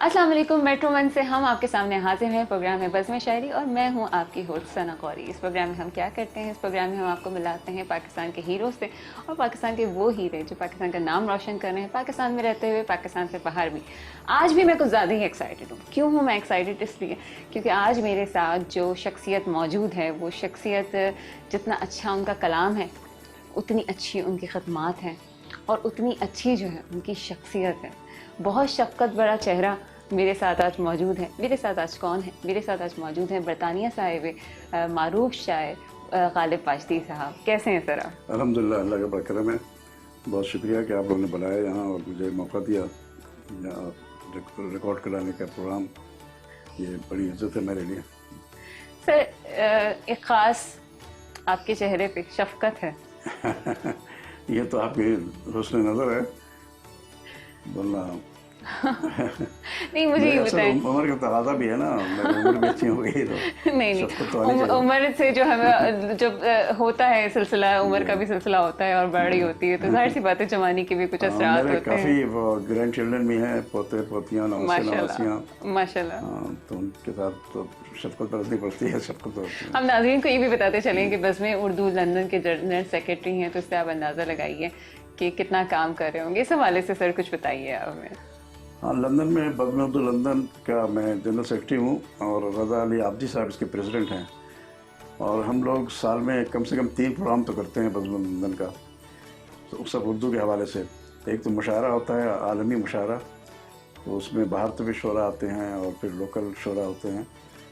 अस्सलाम वालेकुम। Metro one से हम आपके सामने हाजिर हैं। प्रोग्राम है बज़्म शायरी और मैं हूं आपकी होस्ट सना गौरी। इस प्रोग्राम में हम क्या करते हैं, इस प्रोग्राम में हम आपको मिलाते हैं पाकिस्तान के हीरो से और पाकिस्तान के वो हीरे जो पाकिस्तान का नाम रोशन कर रहे हैं, पाकिस्तान में रहते हुए, पाकिस्तान से बाहर भी। आज भी मैं कुछ ज़्यादा ही एक्साइटेड हूँ। क्यों हूँ मैं एक्साइटेड? इसलिए क्योंकि आज मेरे साथ जो शख्सियत मौजूद है, वो शख्सियत जितना अच्छा उनका कलाम है उतनी अच्छी उनकी ख़दमात हैं और उतनी अच्छी जो है उनकी शख्सियत है। बहुत शफ़क़त भरा चेहरा मेरे साथ आज मौजूद है। मेरे साथ आज कौन है? मेरे साथ आज मौजूद हैं बरतानिया साहिब मारूफ शायर गालिब वाजदी साहब। कैसे हैं सर आप? अल्हम्दुलिल्लाह, अल्लाह का बड़ा करम है। बहुत शुक्रिया कि आप लोगों ने बुलाया यहाँ और मुझे मौका दिया रिकॉर्ड कराने का प्रोग्राम। ये बड़ी इज्जत है मेरे लिए। सर एक ख़ास आपके चेहरे पे शफ़क़त है। ये तो आपकी हुस्न नज़र है बोलना। नहीं, मुझे ये बताएं। उम्र का तकाज़ा भी है ना, मेरी उम्र भी अच्छी हो गई तो नहीं, उम्र से जो हमें जब होता है सिलसिला, उम्र का भी सिलसिला होता है और बड़ी होती है तो जाहिर सी बात है जवानी के भी कुछ असरात होते हैं। काफ़ी ग्रैंड चिल्ड्रन भी हैं, पोते पोतियाँ, नवासियाँ माशाल्लाह। तो उनके साथ तो शफ़क़त बरतनी पड़ती है, शफ़क़त होती है। हम नाज़रीन को ये भी बताते चलें कि बज़्म उर्दू लंदन के जनरल सेक्रेटरी हैं, तो इससे आप अंदाज़ा लगाइए कि कितना काम कर रहे होंगे। इस हवाले से सर कुछ बताइए आप हमें। हाँ, लंदन में बज़्म उर्दू लंदन का मैं जनरल सेक्रेटरी हूँ और रज़ा अली आबदी साहब इसके प्रेसिडेंट हैं। और हम लोग साल में कम से कम 3 प्रोग्राम तो करते हैं बज़्म लंदन का, तो सब उर्दू के हवाले से। एक तो मुशायरा होता है, आलमी मुशायरा, तो उसमें बाहर से भी शोरा आते हैं और फिर लोकल शोरा होते हैं।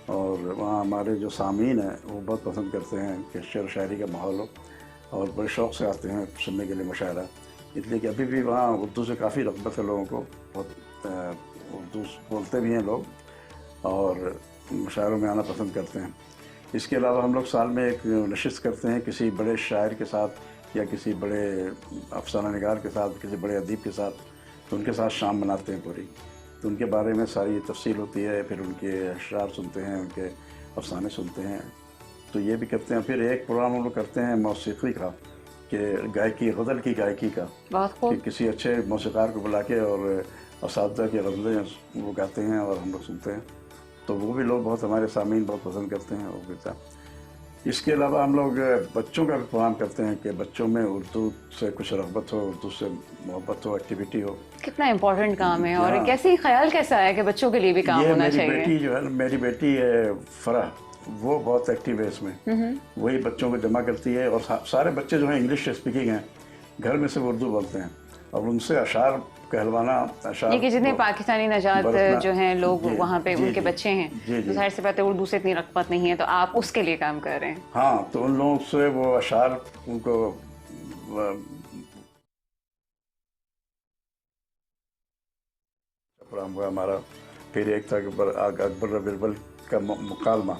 और वहाँ हमारे जो सामीन हैं वो बहुत पसंद करते हैं कि शेर शायरी का माहौल हो और बड़े शौक़ से आते हैं सुनने के लिए मुशायरा। इसलिए कि अभी भी वहाँ उर्दू से काफ़ी रग़बत है लोगों को, बहुत उर्दू बोलते भी हैं लोग और मुशायरों में आना पसंद करते हैं। इसके अलावा हम लोग साल में एक नशिस्त करते हैं किसी बड़े शायर के साथ या किसी बड़े अफसाना निगार के साथ, किसी बड़े अदीब के साथ, तो उनके साथ शाम मनाते हैं पूरी। तो उनके बारे में सारी तफसील होती है, फिर उनके अशआर सुनते हैं, उनके अफसाने सुनते हैं, तो ये भी करते हैं। फिर एक प्रोग्राम हम लोग करते हैं मौसीक़ी का, कि गायकी, गज़ल की गायकी का, कि किसी अच्छे मौसीक़ार को बुला के और असातिज़ा की गज़लें वो गाते हैं और हम लोग सुनते हैं। तो वो भी लोग बहुत, हमारे सामीन बहुत पसंद करते हैं वो भी था। इसके अलावा हम लोग बच्चों का भी प्रोग्राम करते हैं कि बच्चों में उर्दू से कुछ रग़बत हो, उर्दू से मोहब्बत हो, एक्टिविटी हो। कितना इम्पोर्टेंट काम है और कैसे ख्याल कैसा है कि बच्चों के लिए भी काम होना चाहिए। मेरी बेटी जो है, मेरी बेटी फ़राह, वो बहुत एक्टिव है इसमें। वही बच्चों को जमा करती है और सारे बच्चे जो हैं इंग्लिश स्पीकिंग हैं, घर में सिर्फ उर्दू बोलते हैं और उनसे अशार कहलवाना, अशार कि जितने पाकिस्तानी नजात जो हैं लोग वहाँ पे उनके बच्चे हैं, तो जाहिर सी बात है उर्दू से इतनी रग़बत नहीं है, तो आप उसके लिए काम कर रहे हैं। हाँ, तो उन लोगों से वो अशार उनको प्रोग्राम हुआ हमारा। फिर एक था अकबर बिरबल का मुकालमा,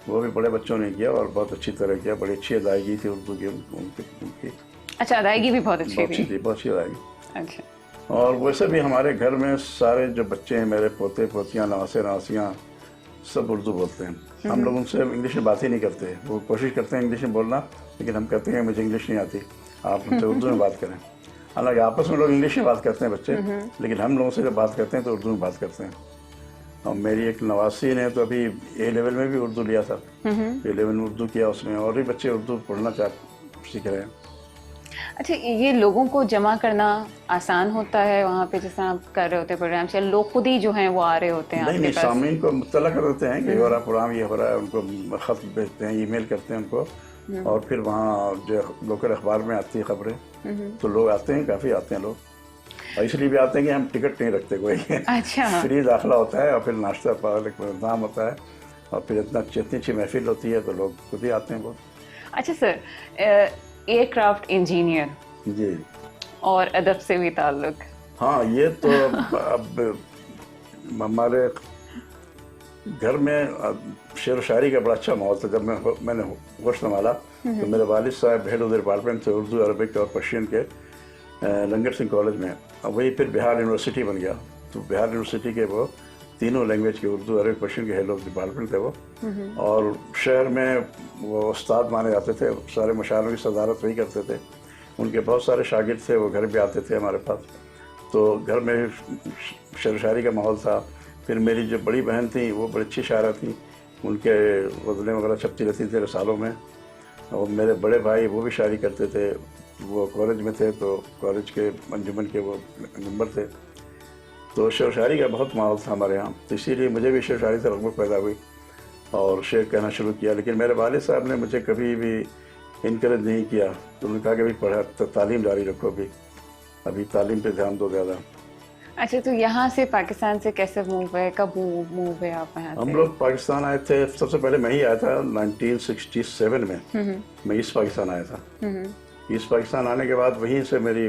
वो भी बड़े बच्चों ने किया और बहुत अच्छी तरह किया। बड़ी अच्छी अदायगी थी उर्दू की उनकी। अच्छा, अदायगी भी बहुत अच्छी थी। बहुत अच्छी अदायगी। अच्छा। और वैसे भी हमारे घर में सारे जो बच्चे हैं, मेरे पोते पोतियाँ, नवासे नवासियाँ, सब उर्दू बोलते हैं। हम लोग उनसे इंग्लिश में बात ही नहीं करते। वो कोशिश करते हैं इंग्लिश में बोलना, लेकिन हम कहते हैं मुझे इंग्लिश नहीं आती, आप उनसे उर्दू में बात करें। हालांकि आपस में लोग इंग्लिश में बात करते हैं बच्चे, लेकिन हम लोगों से जब बात करते हैं तो उर्दू में बात करते हैं। और मेरी एक नवासी ने तो अभी A लेवल में भी उर्दू लिया था, A लेवल में उर्दू किया उसमें, और भी बच्चे उर्दू पढ़ना सीख रहे हैं। अच्छा, ये लोगों को जमा करना आसान होता है वहाँ पे जिस तरह आप कर रहे होते हैं प्रोग्राम से? लोग खुद ही जो हैं वो आ रहे होते हैं? नहीं, सामीन को मुत्तला कर देते हैं कि हो रहा प्रोग्राम, ये हो रहा है, उनको ख़त भेजते हैं, ईमेल करते हैं उनको, और फिर वहाँ जो लोकल अखबार में आती है खबरें, तो लोग आते हैं, काफ़ी आते हैं लोग। और इसलिए भी आते हैं कि हम टिकट नहीं रखते कोई। अच्छा। फ्री दाखिला होता है और फिर नाश्ता पानी का इंतजाम होता है और फिर इतनी अच्छी महफिल होती है तो लोग खुद ही आते हैं बहुत। अच्छा सर, एयरक्राफ्ट इंजीनियर जी, और अदब से भी ताल्लुक। हाँ, ये तो अब हमारे घर में शेर व शायरी का बड़ा अच्छा माहौल था। जब मैंने होश संभाला तो मेरे वालिद साहब हेड ऑफ द डिपार्टमेंट थे उर्दू, अरबिक और पर्शियन के लंगर सिंह कॉलेज में, और वही फिर बिहार यूनिवर्सिटी बन गया। तो बिहार यूनिवर्सिटी के वो तीनों लैंग्वेज के, उर्दू, अरबिक, पर्शियन के हेड ऑफ डिपार्टमेंट थे वो। और शहर में वो उस्ताद माने जाते थे, सारे मशालों की सदारत वही करते थे। उनके बहुत सारे शागिर्द थे, वो घर भी आते थे हमारे पास। تو گھر میں شعر و شاعری کا ماحول تھا. پھر میری جو بڑی بہن تھیں وہ بڑی اچھی شاعرہ تھیں, ان کے غزلیں وغیرہ چھپتی رہتی تھیں رسالوں میں. اور میرے بڑے بھائی وہ بھی شاعری کرتے تھے, وہ کالج میں تھے تو کالج کے انجمن کے وہ ممبر تھے. تو شعر و شاعری کا بہت ماحول تھا ہمارے یہاں, تو اسی لیے مجھے بھی شعر و شاعری سے رغبت پیدا ہوئی اور شعر کہنا شروع کیا. لیکن میرے والد صاحب نے مجھے کبھی بھی انکریج نہیں کیا. تو انہوں نے کہا کہ ابھی پڑھا, تعلیم جاری رکھو, ابھی تعلیم پہ دھیان دو زیادہ. اچھا, تو یہاں سے پاکستان سے کیسے موو ہوئے, کب موو ہوئے آپ یہاں سے؟ ہم لوگ پاکستان آئے تھے, سب سے پہلے میں ہی آیا تھا 1967 میں. میں ایسٹ پاکستان آیا تھا. ایسٹ پاکستان آنے کے بعد وہیں سے میری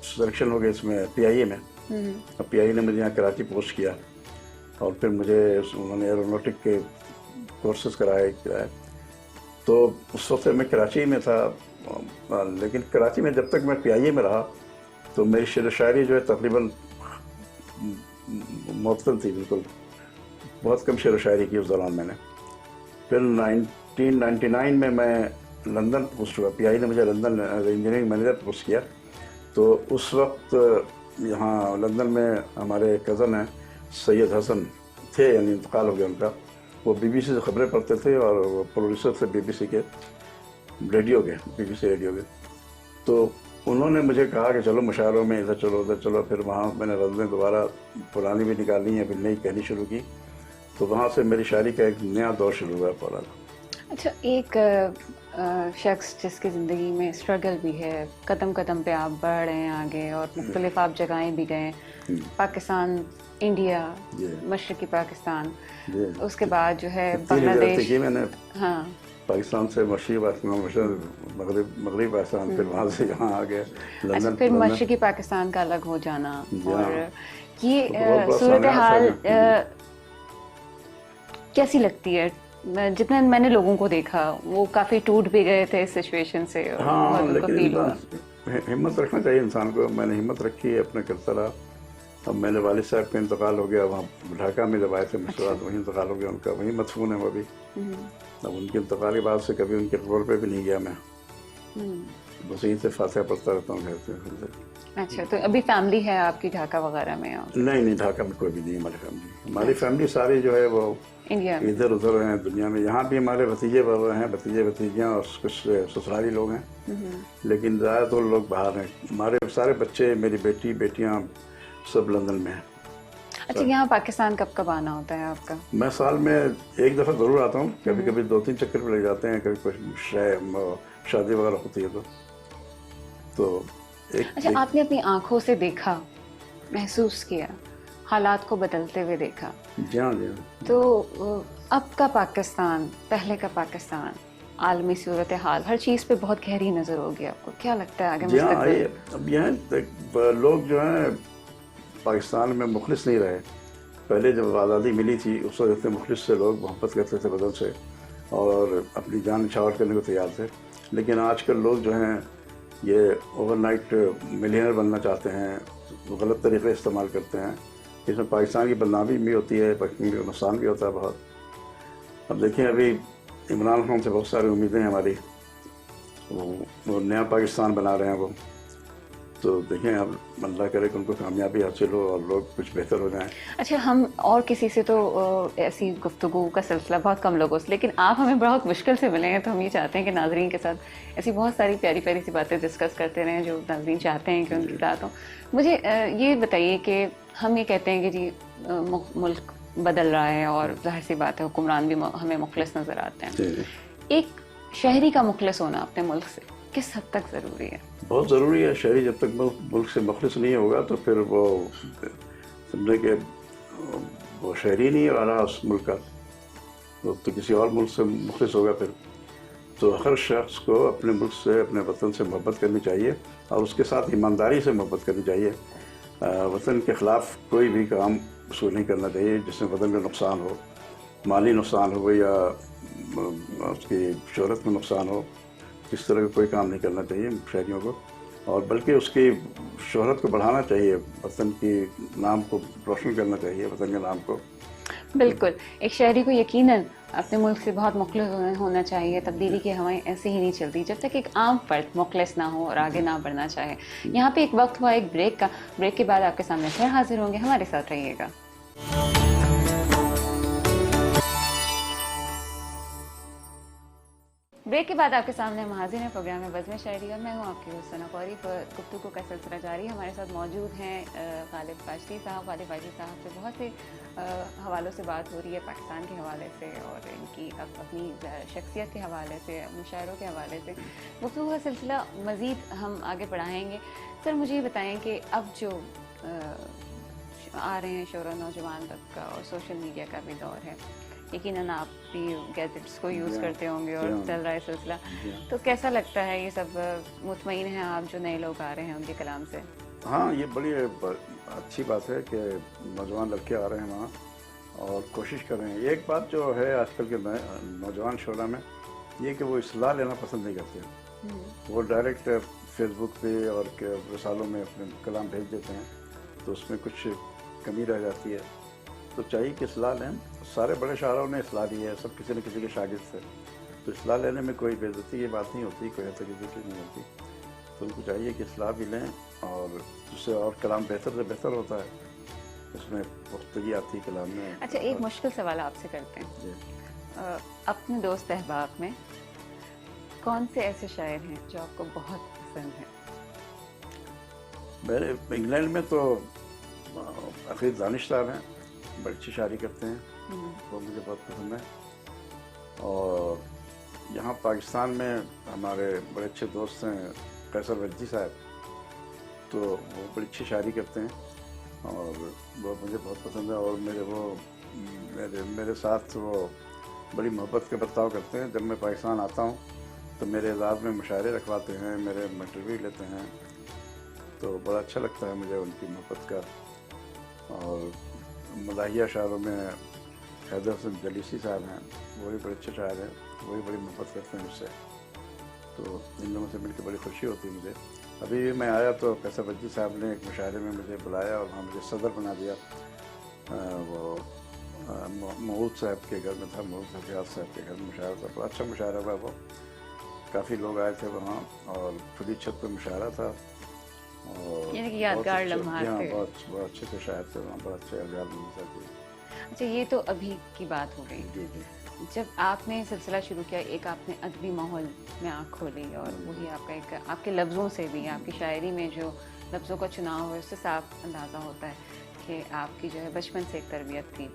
سلیکشن ہو گئی اس میں PIA میں. اب PIA نے مجھے یہاں کراچی پوسٹ کیا اور پھر مجھے انہوں نے ایرونوٹک کے کورسز کرائے. تو اس وقت میں کراچی میں تھا, لیکن کراچی میں جب تک میں PIA میں رہا تو میری شعر و شاعری جو ہے تقریباً معطل تھی بالکل. بہت کم شعر و شاعری کی اس دوران میں نے. پھر 1999 میں لندن پوسٹ ہوا. PIA نے مجھے لندن انجینئرنگ مینیجر پوسٹ کیا. تو اس وقت یہاں لندن میں ہمارے کزن ہیں سید حسن تھے, یعنی انتقال ہو گیا ان کا. وہ BBC سے خبریں پڑھتے تھے اور وہ پروڈیوسر تھے BBC کے ریڈیو کے, BBC ریڈیو کے. تو انہوں نے مجھے کہا کہ چلو مشاعروں میں ادھر چلو ادھر چلو. پھر وہاں میں نے غزلیں دوبارہ پرانی بھی نکالی ہیں, پھر نئی کہنی شروع کی. تو وہاں سے میری شاعری کا ایک نیا دور شروع ہوا پورا. اچھا, ایک شخص جس کی زندگی میں اسٹرگل بھی ہے, قدم قدم پہ آپ بڑھ رہے ہیں آگے اور مختلف آپ جگہیں بھی گئے, پاکستان, انڈیا, مشرقی پاکستان, اس کے بعد جو ہے بنگلہ دیش. میں نے ہاں, پاکستان سے مشرقی پاکستان, مغربی پاکستان, پھر وہاں سے یہاں آ گیا لندن. پھر مشرقی پاکستان کا الگ ہو جانا, اور یہ بہت صورتحال کیسی لگتی ہے؟ جتنے میں نے لوگوں کو دیکھا وہ کافی ٹوٹ بھی گئے تھے اس سچویشن سے. ہاں, لیکن ہمت رکھنا چاہیے انسان کو. میں نے ہمت رکھی, اپنے کرتا رہا. اب میرے والد صاحب کا انتقال ہو گیا, وہاں ڈھاکہ میں جب آئے تھے مجھ کے بعد وہیں انتقال ہو گیا ان کا, وہیں مدفون ہے وہ بھی. اب ان کے انتقال کے بعد سے کبھی ان کے قبر پہ بھی نہیں گیا میں, بس یہیں سے فاتحہ پڑھتا رہتا ہوں گھر سے. اچھا, تو ابھی فیملی ہے آپ کی ڈھاکہ وغیرہ میں؟ نہیں, ڈھاکہ میں کوئی بھی نہیں ہماری فیملی. ہماری فیملی ساری جو ہے وہ انڈیا میں ادھر ادھر ہیں دنیا میں. یہاں بھی ہمارے بھتیجے بابا ہیں, بھتیجے بھتیجیاں اور کچھ سسرالی لوگ ہیں, لیکن زیادہ تر لوگ باہر ہیں. ہمارے سارے بچے, میری بیٹی, بیٹیاں سب لندن میں ہیں. اچھا, یہاں پاکستان کب کب آنا ہوتا ہے آپ کا؟ میں سال میں ایک دفعہ ضرور آتا ہوں, کبھی کبھی 2-3 چکر پہ لگ جاتے ہیں, کبھی کچھ شادی وغیرہ ہوتی ہے تو اچھا, آپ نے اپنی آنکھوں سے دیکھا, محسوس کیا, حالات کو بدلتے ہوئے دیکھا. جی ہاں. تو اب کا پاکستان, پہلے کا پاکستان, عالمی صورتحال, ہر چیز پہ بہت گہری نظر ہوگی آپ کو. کیا لگتا ہے آگے مستقبل؟ جی ہاں, اب یہ لوگ جو ہیں پاکستان میں مخلص نہیں رہے. پہلے جب آزادی ملی تھی اس وقت اتنے مخلص سے لوگ محبت کرتے تھے بدن سے اور اپنی جان نچھاور کرنے کو تیار تھے. لیکن آج کل لوگ جو ہیں یہ اوور نائٹ ملینئر بننا چاہتے ہیں, غلط طریقے استعمال کرتے ہیں. اس میں پاکستان کی بدنامی بھی ہوتی ہے, پاکستان کا نقصان بھی ہوتا ہے بہت. اب دیکھیں, ابھی عمران خان سے بہت ساری امیدیں ہیں ہماری, وہ نیا پاکستان بنا رہے ہیں وہ. تو دیکھیں, اب اللہ کرے کہ ان کو کامیابی حاصل ہو اور لوگ کچھ بہتر ہو جائیں. اچھا, ہم اور کسی سے تو ایسی گفتگو کا سلسلہ بہت کم لوگوں سے, لیکن آپ ہمیں بہت مشکل سے ملے ہیں, تو ہم یہ چاہتے ہیں کہ ناظرین کے ساتھ ایسی بہت ساری پیاری پیاری سی باتیں ڈسکس کرتے رہیں جو ناظرین چاہتے ہیں کہ ان کے ساتھ ہوں. مجھے یہ بتائیے کہ ہم یہ کہتے ہیں کہ جی ملک بدل رہا ہے اور ظاہر سی بات ہے حکمران بھی ہمیں مخلص نظر آتے ہیں. ایک شہری کا مخلص ہونا اپنے ملک سے کس حد تک ضروری ہے؟ بہت ضروری ہے. شہری جب تک ملک سے مخلص نہیں ہوگا تو پھر وہ سمجھے کہ وہ شہری نہیں رہا اس ملک کا, تو کسی اور ملک سے مخلص ہوگا پھر. تو ہر شخص کو اپنے ملک سے, اپنے وطن سے محبت کرنی چاہیے اور اس کے ساتھ ایمانداری سے محبت کرنی چاہیے. وطن کے خلاف کوئی بھی کام اس کو نہیں کرنا چاہیے جس میں وطن کا نقصان ہو, مالی نقصان ہو یا اس کی شہرت میں نقصان ہو. اس طرح کا کوئی کام نہیں کرنا چاہیے شہریوں کو, اور بلکہ اس کی شہرت کو بڑھانا چاہیے, وطن کی نام کو روشن کرنا چاہیے, وطن کے نام کو. بالکل، ایک شہری کو یقیناً اپنے ملک سے بہت مخلص ہونا چاہیے. تبدیلی کی ہوائیں ایسے ہی نہیں چلتی جب تک ایک عام فرد مخلص نہ ہو اور آگے نہ بڑھنا چاہے. یہاں پہ ایک وقت ہوا ایک بریک کا. بریک کے بعد آپ کے سامنے پھر حاضر ہوں گے. ہمارے ساتھ رہیے گا. بریک کے بعد آپ کے سامنے ہم حاضر ہیں پروگرام میں بزم شاعری اور میں ہوں آپ کی ہوسٹ ثنا قوری. پر گفتگو کا سلسلہ جاری. ہمارے ساتھ موجود ہیں غالب فاشری صاحب. غالب فاشری صاحب سے بہت سے حوالوں سے بات ہو رہی ہے پاکستان کے حوالے سے اور ان کی اپنی شخصیت کے حوالے سے, مشاعروں کے حوالے سے. گفتگو کا سلسلہ مزید ہم آگے بڑھائیں گے. سر مجھے یہ بتائیں کہ اب جو آ رہے ہیں شعرا نوجوان طبقہ اور سوشل میڈیا کا بھی دور ہے, یقیناً آپ بھی گیجٹس کو یوز کرتے ہوں گے اور چل رہا ہے سلسلہ, تو کیسا لگتا ہے یہ سب؟ مطمئن ہیں آپ جو نئے لوگ آ رہے ہیں ان کے کلام سے؟ ہاں, یہ بڑی اچھی بات ہے کہ نوجوان لڑکے آ رہے ہیں وہاں اور کوشش کر رہے ہیں. ایک بات جو ہے آج کل کے نوجوان شعراء میں یہ کہ وہ اصلاح لینا پسند نہیں کرتے. وہ ڈائریکٹ فیس بک پہ اور رسالوں میں اپنے کلام بھیج دیتے ہیں, تو اس میں کچھ کمی رہ جاتی ہے. تو چاہیے کہ اصلاح لیں. سارے بڑے شاعروں نے اصلاح لی ہے, سب کسی نہ کسی کے شاگرد سے. تو اصلاح لینے میں کوئی بے عزتی کی بات نہیں ہوتی, کوئی حیثیت کی نہیں ہوتی. تو ان کو چاہیے کہ اصلاح بھی لیں اور اس سے اور کلام بہتر سے بہتر ہوتا ہے, اس میں پختگی آتی ہے کلام میں. اچھا, ایک مشکل سوال آپ سے کرتے ہیں. اپنے دوست احباب میں کون سے ایسے شاعر ہیں جو آپ کو بہت پسند ہیں؟ میرے انگلینڈ میں تو عقید دانش صاحب ہیں, بڑی اچھی شاعری کرتے ہیں, وہ مجھے بہت پسند ہے. اور یہاں پاکستان میں ہمارے بڑے اچھے دوست ہیں قیصر وجدی صاحب, تو وہ بڑی اچھی شاعری کرتے ہیں اور وہ مجھے بہت پسند ہے. اور میرے ساتھ وہ بڑی محبت کا برتاؤ کرتے ہیں. جب میں پاکستان آتا ہوں تو میرے اعزاز میں مشاعرے رکھواتے ہیں, میرے انٹرویو لیتے ہیں, تو بڑا اچھا لگتا ہے مجھے ان کی محبت کا. اور مداحیہ شاعروں میں حیدر حسن جلیسی صاحب ہیں, وہ بھی بڑے اچھے شاعر ہیں, وہ بھی بڑی محبت کرتے ہیں مجھ سے. تو ان لوگوں سے مل کے بڑی خوشی ہوتی ہے مجھے. ابھی میں آیا تو قیصر وجدی صاحب نے ایک مشاعرے میں مجھے بلایا اور وہاں مجھے صدر بنا دیا. وہ محمود صاحب کے گھر میں تھا, محمود حفیظ صاحب کے گھر میں مشاعرہ تھا. بڑا اچھا مشاعرہ ہوا وہ, کافی لوگ آئے تھے وہاں اور کھلی چھت پہ مشاعرہ تھا. اور یعنی کہ یادگار لمحات تھے. بہت اچھے سے شاعر تھے وہاں, بڑا اچھے یادگار لمحات تھے. اچھا, یہ تو ابھی کی بات ہو گئی. جی جی. جب آپ نے سلسلہ شروع کیا, ایک آپ نے ادبی ماحول میں آنکھ کھولی اور وہی آپ کا ایک آپ کے لفظوں سے بھی, آپ کی شاعری میں جو لفظوں کا چناؤ ہے اس سے صاف اندازہ ہوتا ہے کہ آپ کی جو ہے بچپن سے ایک تربیت تھی.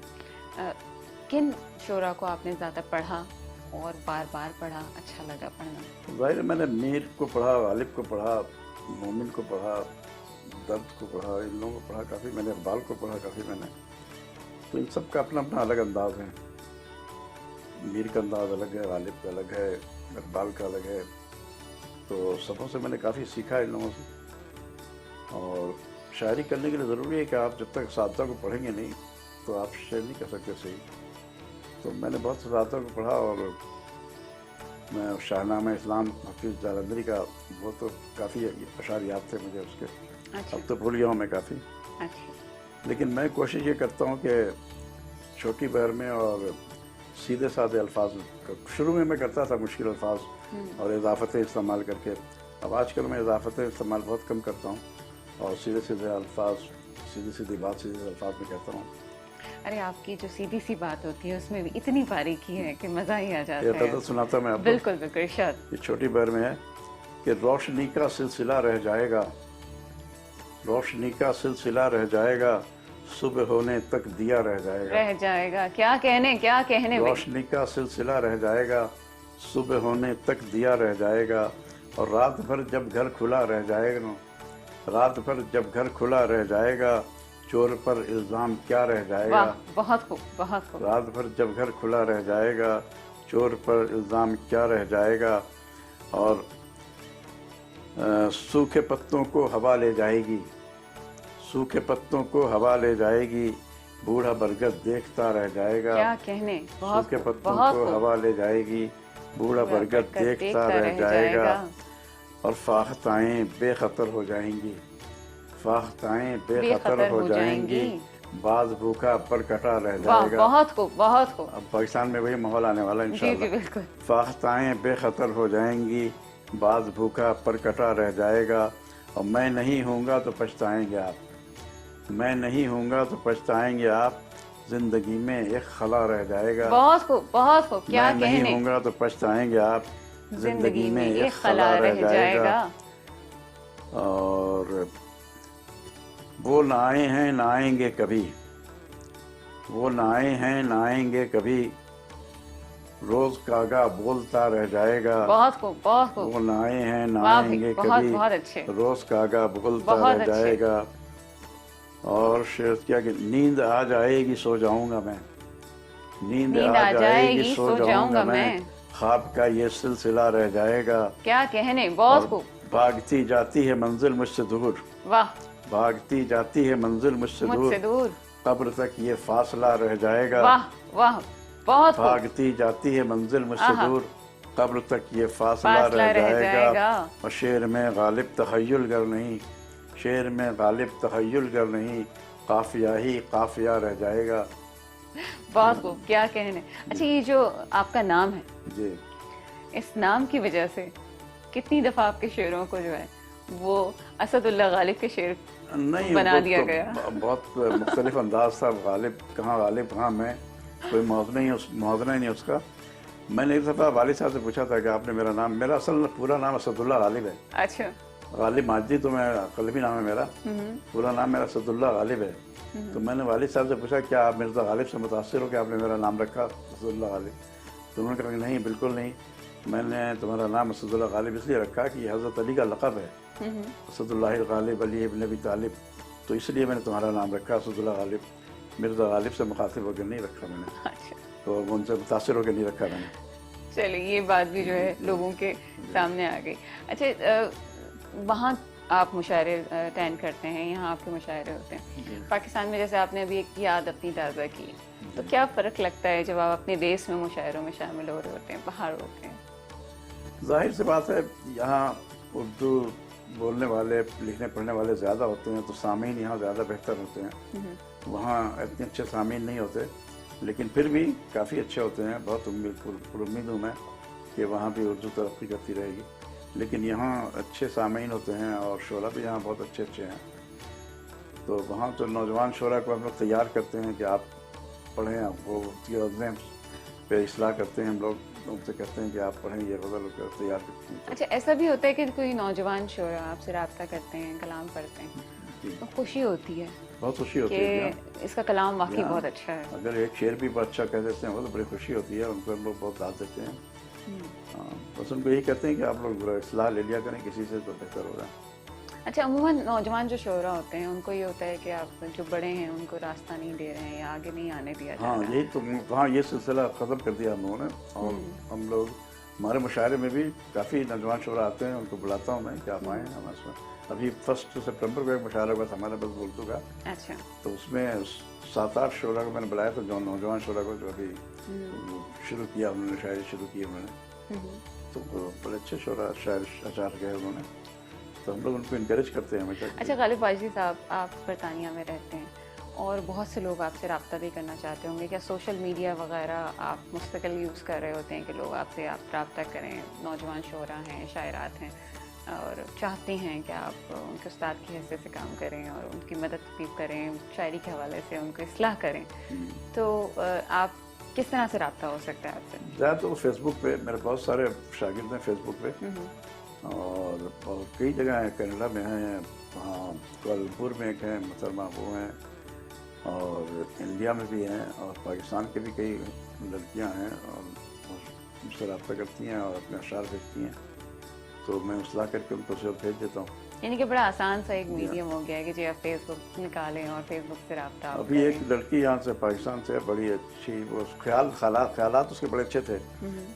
کن شعراء کو آپ نے زیادہ پڑھا اور بار بار پڑھا, اچھا لگا پڑھنا؟ ظاہر ہے میں نے میر کو پڑھا, غالب کو پڑھا, مومن کو پڑھا, درد کو پڑھا, ان لوگوں کو پڑھا کافی. میں نے اقبال کو پڑھا کافی میں نے. تو ان سب کا اپنا اپنا الگ انداز ہے. میر کا انداز الگ ہے, غالب کا الگ ہے, اقبال کا الگ ہے. تو سبوں سے میں نے کافی سیکھا ان لوگوں سے. اور شاعری کرنے کے لیے ضروری ہے کہ آپ جب تک اساتذہ کو پڑھیں گے نہیں تو آپ شعر نہیں کر سکتے صحیح. تو میں نے بہت سے اساتذہ کو پڑھا اور میں شاہنامہ اسلام حفیظ جالندھری کا, وہ تو کافی اشعار یاد تھے مجھے اس کے. اب تو بھول گیا ہوں میں کافی. لیکن میں کوشش یہ کرتا ہوں کہ چھوٹی بحر میں اور سیدھے سادھے الفاظ, شروع میں کرتا تھا مشکل الفاظ اور اضافتیں استعمال کر کے. اب آج کل میں اضافتیں استعمال بہت کم کرتا ہوں اور سیدھے سیدھے الفاظ, سیدھی سیدھی بات سیدھے الفاظ میں کہتا ہوں. ارے آپ کی جو سیدھی سی بات ہوتی ہے اس میں بھی اتنی باریکی ہے کہ مزہ ہی آ جاتا ہے. یہ غزل سناتا میں آپ کو. بالکل بالکل, ارشاد. یہ چھوٹی بحر میں ہے کہ روشنی کا سلسلہ رہ جائے گا, روشنی کا سلسلہ رہ جائے گا, صبح ہونے تک دیا رہ جائے گا. رہ جائے گا, کیا کہنے روشنی کا سلسلہ رہ جائے گا, صبح ہونے تک دیا رہ جائے گا. اور رات بھر جب گھر کھلا رہ جائے گا, رات بھر جب گھر کھلا رہ جائے گا, چور پر الزام کیا رہ جائے گا. بہت خوب, بہت خوب. رات بھر جب گھر کھلا رہ جائے گا, چور پر الزام کیا رہ جائے گا. اور سوکھے پتوں کو ہوا لے جائے گی, سوکھے پتوں کو ہوا لے جائے گی, بوڑھا برگد دیکھتا رہ جائے گا. کیا کہنے, سوکھے پتوں کو ہوا لے جائے گی, بوڑھا برگد دیکھتا رہ جائے گا. اور فاختائیں بے خطر ہو جائیں گی, فاختائیں بے خطر ہو جائیں گی, बाज भूखा पर कटा रह वाह, जाएगा। बहुत खूब, बहुत खूब। अब पाकिस्तान में वही माहौल आने वाला है जी जी इंशाल्लाह। बिल्कुल। फाख्ताएँ बेखतर हो जाएंगी, बाज भूखा पर कटा रह जाएगा, और मैं नहीं होऊंगा तो पछताएंगे आप, मैं नहीं होऊंगा तो पछताएंगे आप, जिंदगी में एक खला रह जाएगा। बहुत खूब, बहुत खूब, क्या मैं नहीं कहने। होऊंगा तो पछताएंगे आप, जिंदगी में एक खला रह जाएगा। और वो ना आए हैं ना आएंगे कभी, वो ना आए हैं ना आएंगे कभी, रोज कागा बोलता रह जाएगा। बहुत खूब, बहुत खूब। वो ना आए हैं ना वाह भाई, आएंगे बहुत कभी, बहुत अच्छे, रोज कागा बोलता बहुत रह अच्छे। जाएगा। और शेर क्या कि नींद आ जाएगी सो जाऊंगा मैं, नींद आ जाएगी सो जाऊंगा मैं, ख्वाब का ये सिलसिला रह जाएगा। क्या कहने, बहुत और खूब। भागती जाती है मंजिल मुझसे दूर, वाह, भागती जाती है मंजिल मुझसे मुझसे दूर। कब्र तक ये फासला रह जाएगा। वाह वाह, बहुत खूब। भागती जाती है मंजिल मुझसे आहा। दूर, कब्र तक ये फासला रह जाएगा। और शेर में गालिब तखय्युल गर नहीं, शेर में गालिब तखय्युल गर नहीं, काफिया ही काफिया रह जाएगा। बहुत खूब, क्या कहने। अच्छा, ये जो आपका नाम है, जी, इस नाम की वजह से कितनी दफा आपके शेरों को जो है वो असदुल्लाह गालिब के शेर नहीं बना वो दिया तो गया। बहुत मुख्तलिफ अंदाज था। गालिब कहाँ मैं, कोई मुआवजा ही नहीं उसका। मैंने एक दफ़ा वालिद साहब से पूछा था कि आपने मेरा नाम, मेरा असल पूरा नाम असदुल्लाह गालिब है। अच्छा। गालिब माजी तो मैं कलमी नाम है मेरा, पूरा नाम मेरा असदुल्लाह गालिब है। तो मैंने वालिद साहब से पूछा क्या आप मिर्ज़ा गालिब से मुतासिर हो कि आपने मेरा नाम रखा असदुल्लाह गालिब? तो उन्होंने कहा कि नहीं, बिल्कुल नहीं, मैंने तुम्हारा नाम असदुल्लाह गालिब इसलिए रखा कि हज़रत अली का लक़ब है, असदुल्लाह गालिब अली इब्न अबी तालिब, तो इसलिए मैंने तुम्हारा नाम रखा असदुल्लाह गालिब। मिर्ज़ा गालिब से मुखातिब होकर नहीं रखा मैंने, अच्छा, तो उनसे मुतासिर होकर नहीं रखा मैंने। चलिए, ये बात भी जो है लोगों के सामने आ गई। अच्छा, वहाँ आप मुशायरे अटेंड करते हैं, यहाँ आपके मुशायरे होते हैं। पाकिस्तान में जैसे आपने अभी एक याद अपनी ताज़ा की, तो क्या फ़र्क लगता है जब आप अपने देश में मुशायरों में शामिल हो रहे होते हैं, बाहर होते हैं? जाहिर सी बात है, यहाँ उर्दू बोलने वाले, लिखने पढ़ने वाले ज़्यादा होते हैं, तो सामीन यहाँ ज़्यादा बेहतर होते हैं। वहाँ इतने अच्छे सामीन नहीं होते, लेकिन फिर भी काफ़ी अच्छे होते हैं। बहुत उम्मीद हूँ मैं कि वहाँ भी उर्दू तरक्की करती रहेगी। लेकिन यहाँ अच्छे सामीन होते हैं और शोरा भी यहाँ बहुत अच्छे अच्छे हैं। तो वहाँ तो नौजवान शोरा को हम लोग तैयार करते हैं कि आप पढ़ें, आपको गज़लें पे इस्लाह करते हैं हम लोग, उनसे कहते हैं कि आप पढ़ें, ये गज़ल तैयार करते हैं। अच्छा, ऐसा भी होता है कि कोई नौजवान शोरा आपसे रब्ता करते हैं, कलाम पढ़ते हैं, तो खुशी होती है, बहुत खुशी होती है कि इसका कलाम वाकई बहुत अच्छा है। अगर एक शेर भी बहुत अच्छा कह देते हैं वो तो बड़ी खुशी होती है, उनको हम लोग बहुत दाद देते हैं। हाँ, बस उनको यही कहते हैं कि आप लोग इस्लाह ले लिया करें किसी से, तो बेहतर होगा। अच्छा, अमूमन नौजवान जो शोरा होते हैं उनको ये होता है कि आप जो बड़े हैं उनको रास्ता नहीं दे रहे हैं या आगे नहीं आने दिया जा हाँ, रहा। यही तो, हाँ, ये सिलसिला ख़त्म कर दिया हम लोगों ने। और हम लोग, हमारे मुशायरे में भी काफ़ी नौजवान शोरा आते हैं, उनको बुलाता हूँ मैं कि आप आएँ हमारे साथ। अभी 1 सितंबर को एक मुशायरा हुआ था हमारे बस उर्दू का, अच्छा, तो उसमें 7-8 शोरा को मैंने बुलाया था, जो नौजवान शोरा को जो अभी शुरू किया उन्होंने, शायरी शुरू की उन्होंने, तो बड़े अच्छे शोरा शायर अचार गए उन्होंने, तो हम लोग उनको इनकरेज करते हैं हमेशा। अच्छा गालिब बाजी साहब, आप बरतानिया में रहते हैं और बहुत से लोग आपसे रब्ता भी करना चाहते होंगे, क्या सोशल मीडिया वगैरह आप मुस्तकिल यूज़ कर रहे होते हैं कि लोग आपसे रब्ता करें, नौजवान शोरा हैं, शायरात हैं, और चाहते हैं कि आप उनके उस्ताद की हैसियत से काम करें और उनकी मदद भी करें, शायरी के हवाले से उनको इस्लाह करें, तो आप किस तरह से रब्ता हो सकता है आपसे? ज़्यादा तो फेसबुक पे, मेरे बहुत सारे शागिर्द हैं फेसबुक पे, और कई जगह हैं, कनाडा में हैं, वहाँ कोलमपुर में एक हैं मोहतरमा, वो हैं, और इंडिया में भी हैं, और पाकिस्तान के भी कई लड़कियाँ हैं और मुझसे रब्ता करती हैं और अपने अशार भेजती हैं, तो मैं उसला करके उनको सिर्फ भेज देता हूँ। यानी कि बड़ा आसान सा एक मीडियम हो गया है कि जी आप फेसबुक निकालें और फेसबुक से रब्ता अभी एक लड़की यहाँ से पाकिस्तान से, बड़ी अच्छी, वो ख्यालात उसके बड़े अच्छे थे,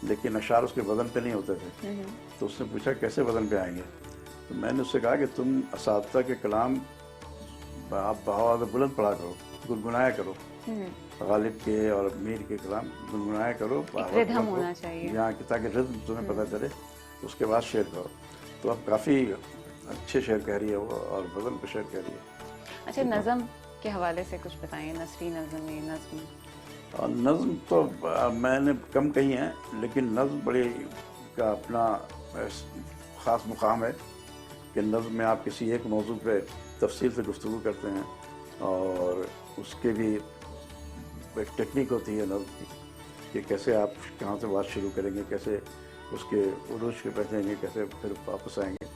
लेकिन अशार उसके बदन पे नहीं होते थे, तो उसने पूछा कैसे बदन पे आएंगे, तो मैंने उससे कहा कि तुम असातिज़ा के कलाम आप बहुत बुलंद पढ़ा करो, गुनगुनाया करो, गालिब के और मीर के कलाम गुनगुनाया करो, रिदम होना चाहिए यहाँ की, ताकि रिदम तुम्हें पता चले, उसके बाद शेर करो। तो अब काफ़ी अच्छे शेर कह रही है वो, और बदन पे शेर कह रही है। अच्छा, नज़म کے حوالے سے کچھ بتائیں، نثری نظم میں نظم؟ اور نظم تو میں نے کم کہی ہیں، لیکن نظم بڑی کا اپنا خاص مقام ہے کہ نظم میں آپ کسی ایک موضوع پہ تفصیل سے گفتگو کرتے ہیں، اور اس کے بھی ایک ٹیکنیک ہوتی ہے نظم کی کہ کیسے آپ کہاں سے بات شروع کریں گے، کیسے اس کے عروج پہ بیٹھیں گے، کیسے پھر واپس آئیں گے.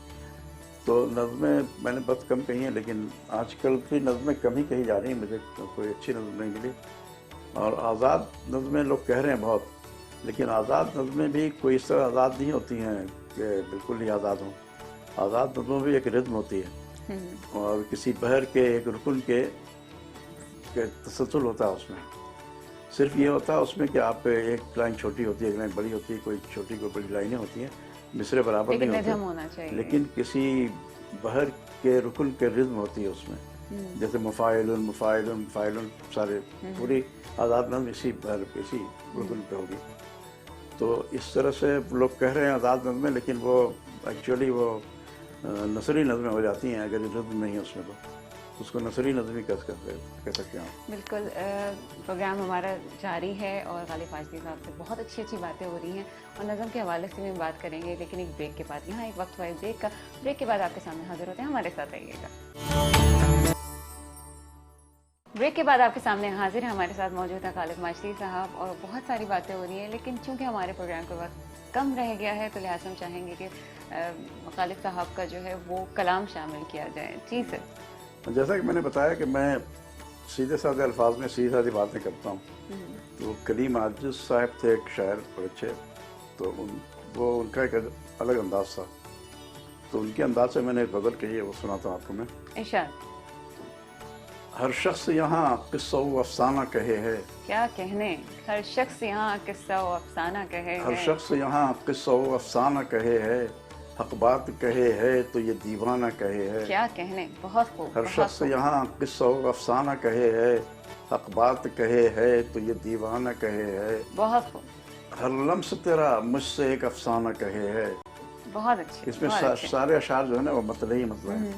تو نظمیں میں نے بہت کم کہی ہیں، لیکن آج کل کی نظمیں کم ہی کہی جا رہی ہیں، مجھے کوئی اچھی نظم نہیں ملی. اور آزاد نظمیں لوگ کہہ رہے ہیں بہت، لیکن آزاد نظمیں بھی کوئی اس طرح آزاد نہیں ہوتی ہیں کہ بالکل ہی آزاد ہوں. آزاد نظموں بھی ایک رتم ہوتی ہے، اور کسی بحر کے ایک رکن کے تسلسل ہوتا ہے. اس میں صرف یہ ہوتا ہے اس میں کہ آپ ایک لائن چھوٹی ہوتی ہے، ایک لائن بڑی ہوتی ہے، کوئی چھوٹی کوئی بڑی لائنیں ہوتی ہیں، مصرے برابر نہیں ہوتے، لیکن کسی بحر کے رکن کے رزم ہوتی ہے اس میں. جیسے مفاعل مفاعل مفاعل سارے پوری آزاد نظم اسی بحر پہ اسی رکن پہ ہوگی. تو اس طرح سے لوگ کہہ رہے ہیں آزاد نظمیں، لیکن وہ ایکچولی وہ نثری نظمیں ہو جاتی ہیں. اگر یہ رزم نہیں ہے اس میں تو اس کو نثری نظمی کہہ سکتے ہیں. بالکل. پروگرام ہمارا جاری ہے اور غالب فاجدی صاحب سے بہت اچھی اچھی باتیں ہو رہی ہیں، اور نظم کے حوالے سے بھی بات کریں گے، لیکن ایک بریک کے بعد. یہاں ایک وقت وائز بریک کے بعد آپ کے سامنے حاضر ہوتے ہیں. ہمارے ساتھ آئیے گا. بریک کے بعد آپ کے سامنے حاضر ہیں. ہمارے ساتھ موجود ہیں غالب ماجدی صاحب، اور بہت ساری باتیں ہو رہی ہیں، لیکن چونکہ ہمارے پروگرام کا وقت کم رہ گیا ہے تو لہٰذا ہم چاہیں گے کہ غالب صاحب کا جو ہے وہ کلام شامل کیا جائے. جی سر. جیسا کہ میں نے بتایا کہ میں سیدھے سادھے الفاظ میں سیدھی سادھی باتیں کرتا ہوں. تو کلیم عاجز صاحب تھے ایک شاعر بڑے اچھے، تو وہ ان کا ایک الگ انداز تھا. تو ان کے انداز سے میں نے ایک غزل کہی ہے، وہ سناتا ہوں آپ کو میں. ارشاد. ہر شخص یہاں قصہ و افسانہ کہے ہے. کیا کہنے. ہر شخص یہاں قصہ و افسانہ کہے ہے. ہر شخص یہاں قصہ و افسانہ کہے ہے، حق بات کہے ہے تو یہ دیوانہ کہے ہے. کیا کہنے. بہت خوب. ہر شخص یہاں قصہ و افسانہ کہے ہے، حق بات کہے ہے تو یہ دیوانہ کہے ہے. بہت خوب. ہر لمس تیرا مجھ سے ایک افسانہ کہے ہے. بہت اچھے. اس میں سارے اشعار جو ہے نا وہ مطلع ہی مطلع ہے.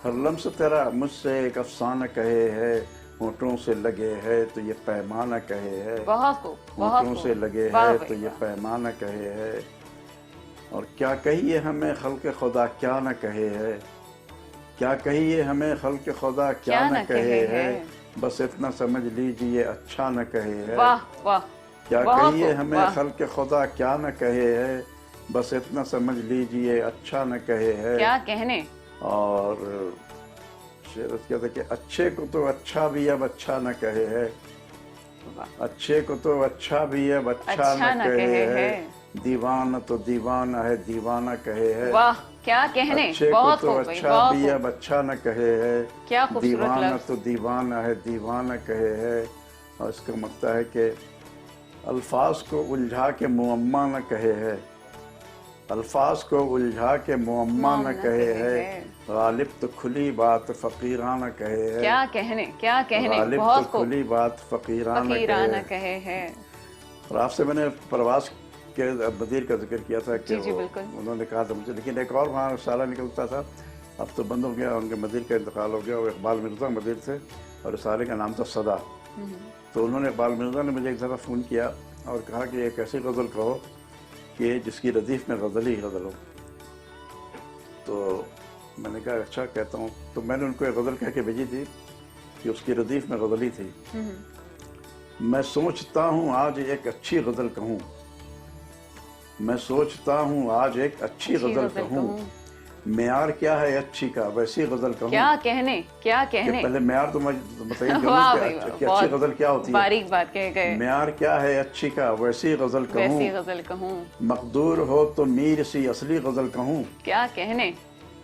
ہر لمس تیرا مجھ سے ایک افسانہ کہے ہے، ہونٹوں سے لگے ہے تو یہ پیمانہ کہے ہے. بہت خوب. ہونٹوں سے لگے ہے تو یہ پیمانہ کہے ہے. اور کیا کہیے ہمیں خلق خدا کیا نہ کہے ہے. کیا کہیے ہمیں خلق خدا کیا نہ کہے ہے، بس اتنا سمجھ لیجئے اچھا نہ کہے ہے. واہ واہ. کیا کہیے ہمیں خلق خدا کیا نہ کہے ہے، بس اتنا سمجھ لیجئے اچھا نہ کہے ہے. کیا کہنے. اور شعر کہتے کہ اچھے کو تو اچھا بھی اب اچھا نہ کہے ہے. اچھے کو تو اچھا بھی اب اچھا نہ کہے ہے، دیوانہ تو دیوانہ ہے دیوانہ کہے ہے. واہ کیا کہنے. اچھے کو تو اچھا بھی اب اچھا نہ کہے ہے، دیوانہ تو دیوانہ ہے دیوانہ کہے ہے. اور اس کا مطلب ہے کہ الفاظ کو الجھا کے معمہ نہ کہے ہے. الفاظ کو الجھا کے معمہ نہ کہے ہے، غالب تو کھلی بات فقیرانہ کہے ہے. کیا کہنے. کیا کہنے. غالب تو کھلی بات فقیرانہ کہے ہے. اور آپ سے میں نے پرواز کے بدیر کا ذکر کیا تھا کہ انہوں نے کہا تھا مجھے، لیکن ایک اور وہاں رسالہ نکلتا تھا، اب تو بند ہو گیا، ان کے مدیر کا انتقال ہو گیا. وہ اقبال مرزا مدیر تھے اور رسالے کا نام تھا صدا. تو انہوں نے اقبال مرزا نے مجھے ایک دفعہ فون کیا اور کہا کہ ایک ایسی غزل کہو کہ جس کی ردیف میں غزل ہی غزل ہو. تو میں نے کہا اچھا کہتا ہوں. تو میں نے ان کو ایک غزل کہہ کے بھیجی تھی کہ اس کی ردیف میں غزل ہی تھی. میں سوچتا ہوں آج ایک اچھی غزل کہوں، میں سوچتا ہوں آج ایک اچھی غزل کہوں، معیار کیا ہے اچھی کا ویسی غزل کہوں. کیا کہنے. کیا کہنے. پہلے معیار تو بتائیے کہ اچھی غزل کیا ہوتی ہے. باریک بات کہہ گئے. معیار کیا ہے اچھی کا ویسی غزل کہوں، ویسی غزل کہوں، مقدور ہو تو میر سی اصلی غزل کہوں. کیا کہنے.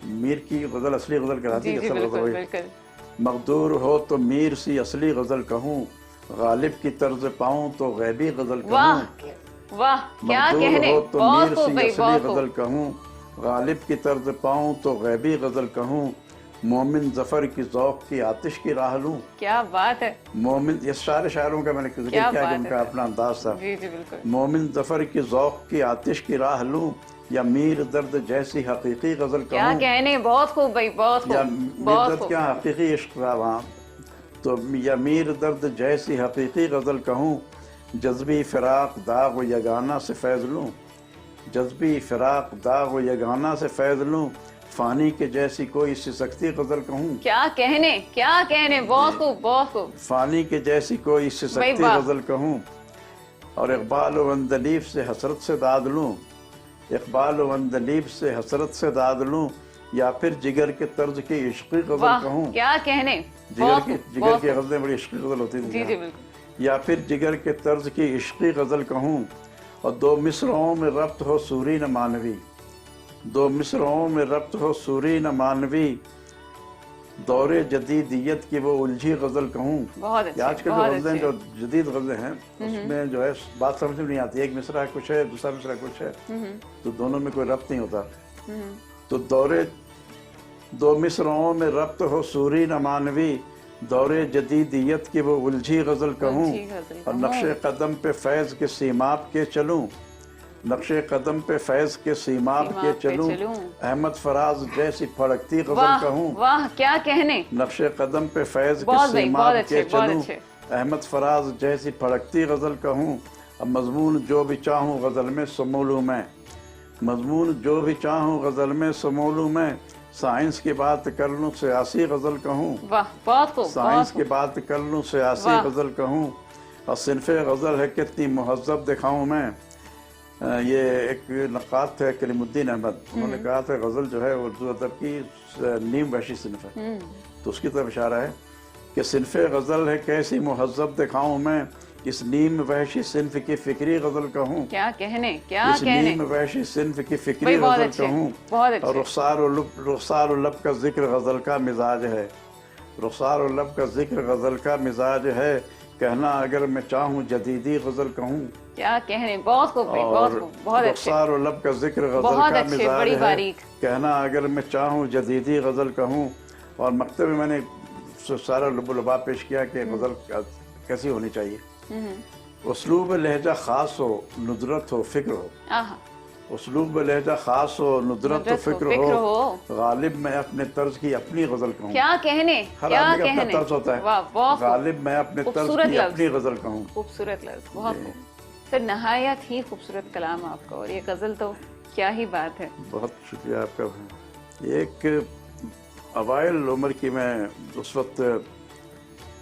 میر کی غزل اصلی غزل کہلاتی ہے. بالکل. مقدور ہو تو میر سی اصلی غزل کہوں، غالب کی طرز پاؤں تو غیبی غزل کہوں. واہ کیا کہنے. ہو تو میر سی اصلی غزل کہوں، غالب کی طرز پاؤں تو غیبی غزل کہوں، مومن ظفر کی ذوق کی آتش کی راہ لوں. کیا بات ہے. مومن، یہ سارے شاعروں کا میں نے ذکر کیا کہ ان کا اپنا انداز تھا. مومن ظفر کی ذوق کی آتش کی راہ لوں، یا میر درد جیسی حقیقی غزل کہوں. کیا کہنے. بہت خوب بھائی. بہت خوب. یا میر درد کیا حقیقی عشق تھا وہاں. तो या मीर दर्द जैसी हकीकी गज़ल कहूँ, जज्बी फ़िराक़ दाग़ व यगाना से फैज़ लूँ, जज्बी फ़िराक़ दाग़ व यगाना से फैज़ लूँ, फ़ानी के जैसी कोई सिसकती गज़ल कहूँ। क्या कहने, बहुत खूब, बहुत खूब। फ़ानी के जैसी कोई सिसकती गज़ल कहूँ, और इक़बाल व अंदलीब से हसरत से दाद लूँ, इक़बाल व अंदलीब से हसरत से दाद लूँ, या फिर जिगर के तर्ज की इश्क़ी गज़ल कहूँ। क्या कहने, जिगर की गज़लें बड़ी इश्क़ी गज़ल होती थी। जी जी बिल्कुल। या फिर जिगर के तर्ज की इश्क़ी गज़ल कहूँ, और दो मिसरों में रब्त हो सूरी न मानवी, दो मिसरों में रब्त हो सूरी न मानवी, दौरे जदीदियत की वो उलझी गज़ल कहूँ। बहुत अच्छे, आज के जो गज़लें जो जदीद गज़लें हैं उसमें जो है बात समझ में नहीं आती, एक मिसरा कुछ है दूसरा मिसरा कुछ है, तो दोनों में कोई रब्त नहीं होता। तो दो मिसरों में रब्त हो सूरी न मानवी, दौरे जदीदियत की वो उलझी गज़ल कहूँ, और नक्शे कदम पे फैज़ के सीमाप के चलूँ, नक्शे कदम पे फैज़ के सीमाप के चलूँ, अहमद फराज जैसी फड़कती गज़ल कहूँ। वाह क्या कहने, नक्शे कदम पे फैज़ के सीमाप के चलूँ, अहमद फराज जैसी फड़कती गज़ल कहूँ। अब मज़मून जो भी चाहूँ गज़ल में समोलूँ मैं, मज़मून जो भी चाहूँ गज़ल में समोलूँ मैं, साइंस की बात कर लूँ सियासी गज़ल कहूँ। वाह बहुत खूब। साइंस की बात कर लूँ सियासी गज़ल कहूँ, और सिनफ़े गज़ल है कितनी मुहज़्ज़ब दिखाऊँ मैं। ये एक नक़ाद थे कलीमुद्दीन अहमद, उन्होंने कहा था गज़ल जो है उर्दू अदब की नीम वहशी सिनफ़ है, तो उसकी तरफ इशारा है कि सिनफ़े गज़ल है कैसी मुहज़्ज़ब दिखाऊँ मैं, इस नीम वहशी सिनफ़ की फ़िक्री गज़ल कहूँ। क्या कहने, इस नीम वहशी सिनफ़ की फ़िक्री गज़ल कहूँ। और रुख़सार व लब का ज़िक्र गज़ल का मिजाज है, रुख़सार व लब का ज़िक्र गज़ल का मिजाज है, कहना अगर मैं चाहूँ जदीदी गज़ल कहूँ। क्या कहने, बहुत खूब, बहुत खूब, बहुत अच्छे। रुख़सार व लब का ज़िक्र गज़ल का मिजाज है, कहना अगर मैं चाहूँ जदीदी गज़ल कहूँ। और मकतब में मैंने सारा लुबा पेश किया कि गज़ल कैसी होनी चाहिए। उसलूब लहजा ख़ास हो, नुदरत हो, फ़िक्र हो, उसलूब लहजा ख़ास हो, नुदरत हो, फ़िक्र हो, गालिब मैं अपने तर्ज की अपनी गज़ल कहूँ। क्या कहने, हर आदमी का अपना तर्ज होता है, गालिब मैं अपने तर्ज की अपनी गज़ल कहूँ। खूबसूरत लफ्ज़, बहुत खूब सर, नहायत ही खूबसूरत कलाम आपका, और ये गज़ल तो क्या ही बात है। बहुत शुक्रिया आपका। एक अवाइल उम्र की मैं उस वक्त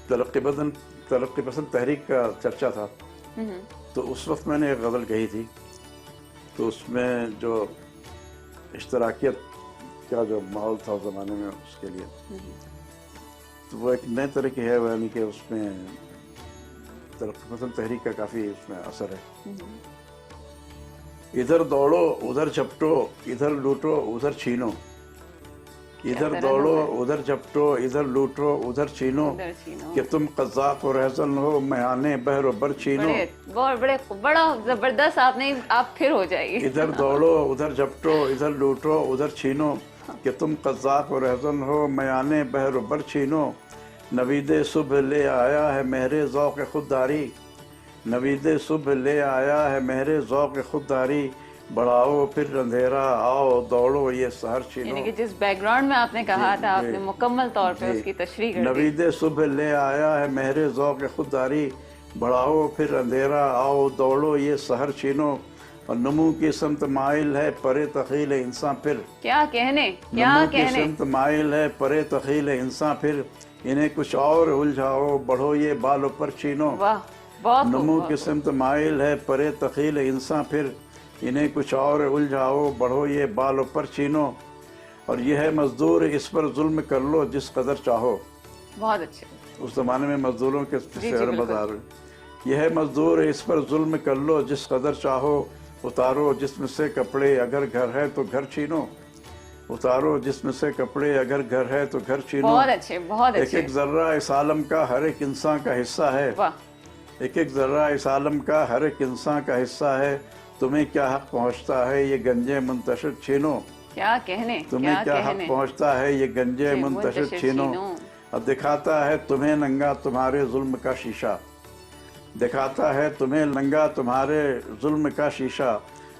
तरक्की पसंद तहरीक का चर्चा था, तो उस वक्त मैंने एक गज़ल कही थी, तो उसमें जो इश्तराकियत का जो माहौल था उस ज़माने में उसके लिए, तो वो एक नए तरह की है, यानी कि उसमें तरक्की पसंद तहरीक का काफ़ी उसमें असर है। इधर दौड़ो उधर झपटो, इधर लूटो उधर छीनो, इधर दौड़ो उधर झपटो, इधर लूटो उधर छीनो, कि तुम क़ज़्ज़ाक़ और रहज़न हो, मैआने बहर बर छीनो। बड़ा ज़बरदस्त आप फिर हो जाइए। इधर दौड़ो उधर झपटो, इधर लूटो उधर छीनो, कि तुम क़ज़्ज़ाक़ और रहज़न हो, मैआने बहर बर छीनो। नवीदे सुबह ले आया है मेरे ज़ौक़ खुददारी, नवीदे सुबह ले आया है मेरे ज़ौक़ खुददारी, बढ़ाओ फिर अंधेरा आओ दौड़ो ये सहर छीनो। यानी कि जिस बैकग्राउंड में आपने कहा था आपने मुकम्मल तौर पे उसकी तशरीह कर दी। नवीदे सुबह ले आया है मेरे ज़ौक़ खुददारी, बढ़ाओ फिर अंधेरा आओ दौड़ो ये सहर छीनो, और नमू की समत माइल है परे तखील इंसान फिर। क्या कहने, क्या नमू की कहने, समत माइल है परे तखील इंसान फिर, इन्हें कुछ और उलझाओ बढ़ो ये बालों पर छीनो। वाह बहुत नमू की समत माइल है परे तखील इंसान फिर, इन्हें कुछ और उलझाओ बढ़ो ये बालों पर छीनो, और यह है मजदूर इस पर जुल्म कर लो जिस कदर चाहो। बहुत अच्छे। उस ज़माने में मजदूरों के शेर बाजार, यह है मजदूर इस पर जुल्म कर लो जिस कदर चाहो, उतारो जिस्म से कपड़े अगर घर है तो घर छीनो, उतारो जिस्म से कपड़े अगर घर है तो घर छीनो। बहुत अच्छे, बहुत अच्छे। एक एक ज़र्रा इस आलम का हर एक इंसान का हिस्सा है, एक एक ज़र्रा इस आलम का हर एक इंसान का हिस्सा है, तुम्हें क्या हक पहुँचता है ये गंजे मुंतशिर छीनो। क्या कहने, तुम्हें क्या हक पहुँचता है ये गंजे मुंतशिर छीनो, और दिखाता है तुम्हें नंगा तुम्हारे जुल्म का शीशा, दिखाता है तुम्हें नंगा तुम्हारे जुल्म का शीशा,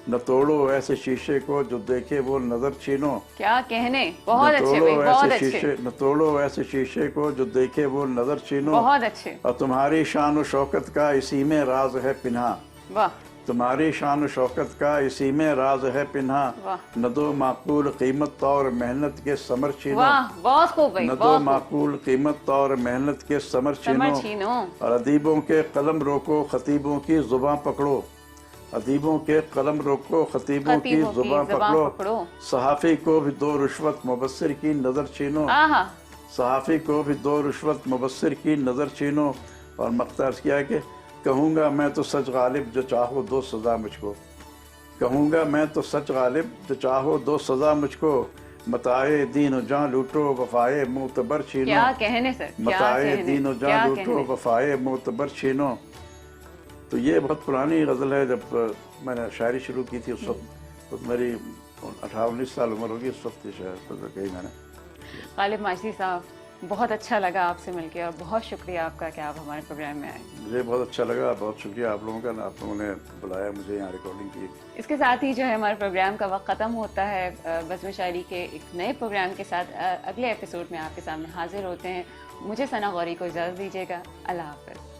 न तोड़ो ऐसे शीशे को जो देखे वो नजर छीनो। क्या कहने, बहुत न अच्छे तोड़ो भाई, बहुत ऐसे अच्छे, शीशे, न तोड़ो ऐसे शीशे को जो देखे वो नजर छीनो। बहुत अच्छे, और तुम्हारी शान और शौकत का इसी में राज है पिन्हा। वाह तुम्हारी शान और शौकत का इसी में राज है पिन्हा। वाह न दो माकूल कीमत और मेहनत के समर छीनो। वाह, बहुत खूब भाई, न दो बहुत खूब। माकूल कीमत और मेहनत के समर समर छीनो। छीनो, और अदीबों के कलम रोको खतीबों की जुबां पकड़ो। अदीबों के कलम रोको खतीबों की खतीबों की जुबां ज़ुबां पकड़ो। पकड़ो। सहाफ़ी को भी दो रुश्वत मुबस्सिर की नज़र छीनो। आहा, सहाफ़ी को भी दो रुश्वत मुबस्सिर की नज़र छीनो। और मख्तार किया है कि कहूँगा मैं तो सच गालिब जो चाहो दो सज़ा मुझको। कहूँगा मैं तो सच गालिब जो चाहो दो सज़ा मुझको। मताए दीन जान लूटो वफ़ाए मोतबर छीनो। क्या कहने सर, क्या मताए कहने, दीन क्या जान लूटो कहने। वफ़ाए मोतबर छीनो। तो ये बहुत पुरानी गज़ल है। जब मैंने शायरी शुरू की थी उस वक्त तो मेरी 18-19 साल उम्र होगी उस वक्त ये शायर कही मैंने। गालिब माजदी साहब, बहुत अच्छा लगा आपसे मिलकर और बहुत शुक्रिया आपका कि आप हमारे प्रोग्राम में आए। मुझे बहुत अच्छा लगा, बहुत शुक्रिया आप लोगों का, आप लोगों ने बुलाया मुझे यहाँ रिकॉर्डिंग की। इसके साथ ही जो है हमारे प्रोग्राम का वक्त ख़त्म होता है। बज़्म शायरी के एक नए प्रोग्राम के साथ अगले एपिसोड में आपके सामने हाजिर होते हैं। मुझे सना गौरी को इजाज़त दीजिएगा। अल्लाह हाफ़िज़।